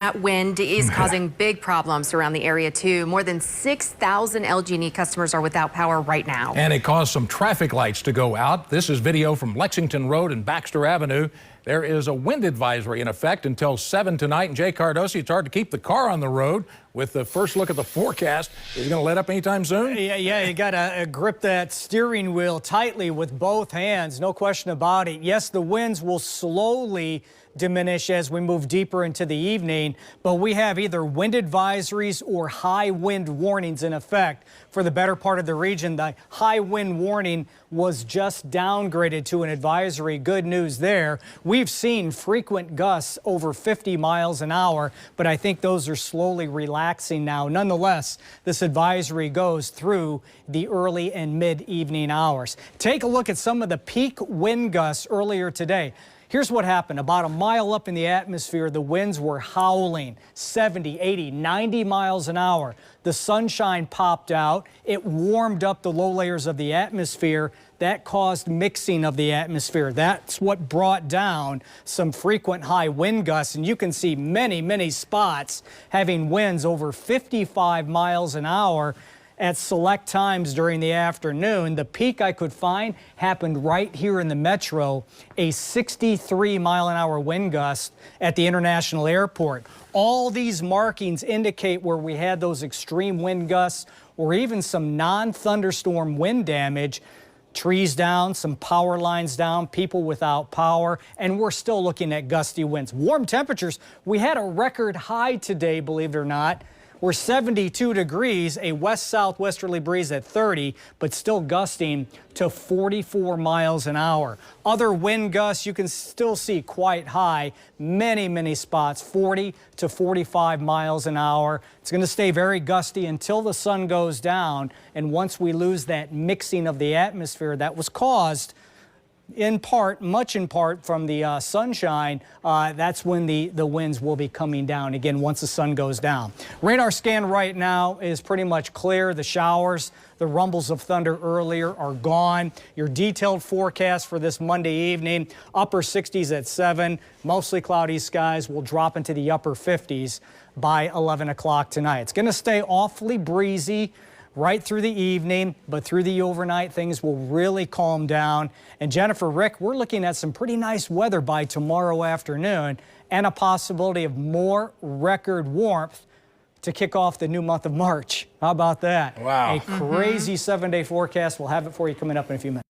That wind is causing big problems around the area, too. More than 6,000 LG&E customers are without power right now. And it caused some traffic lights to go out. This is video from Lexington Road and Baxter Avenue. There is a wind advisory in effect until 7 tonight. And Jay Cardosi, it's hard to keep the car on the road with the first look at the forecast. Is it going to let up anytime soon? Yeah, you got to grip that steering wheel tightly with both hands. No question about it. Yes, the winds will slowly diminish as we move deeper into the evening, but we have either wind advisories or high wind warnings in effect for the better part of the region. The high wind warning was just downgraded to an advisory. Good news there. We've seen frequent gusts over 50 miles an hour, but I think those are slowly relaxing now. Nonetheless, this advisory goes through the early and mid-evening hours. Take a look at some of the peak wind gusts earlier today. Here's what happened. About a mile up in the atmosphere, the winds were howling 70, 80, 90 miles an hour. The sunshine popped out. It warmed up the low layers of the atmosphere. That caused mixing of the atmosphere. That's what brought down some frequent high wind gusts. And you can see many spots having winds over 55 miles an hour at select times during the afternoon. The peak I could find happened right here in the metro, a 63-mile-an-hour wind gust at the International Airport. All these markings indicate where we had those extreme wind gusts or even some non-thunderstorm wind damage. Trees down, some power lines down, people without power, and we're still looking at gusty winds. Warm temperatures. We had a record high today, believe it or not. We're 72 degrees, a west-southwesterly breeze at 30, but still gusting to 44 miles an hour. Other wind gusts you can still see quite high, many spots, 40 to 45 miles an hour. It's going to stay very gusty until the sun goes down, and once we lose that mixing of the atmosphere that was caused much in part from the sunshine, that's when the winds will be coming down again once the sun goes down. Radar scan right now is pretty much clear. The showers, the rumbles of thunder earlier are gone. Your detailed forecast for this Monday evening, upper 60s at 7, mostly cloudy skies will drop into the upper 50s by 11 o'clock tonight. It's going to stay awfully breezy right through the evening, but through the overnight, things will really calm down. And Jennifer, Rick, we're looking at some pretty nice weather by tomorrow afternoon and a possibility of more record warmth to kick off the new month of March. How about that? Wow. A crazy 7-day forecast. We'll have it for you coming up in a few minutes.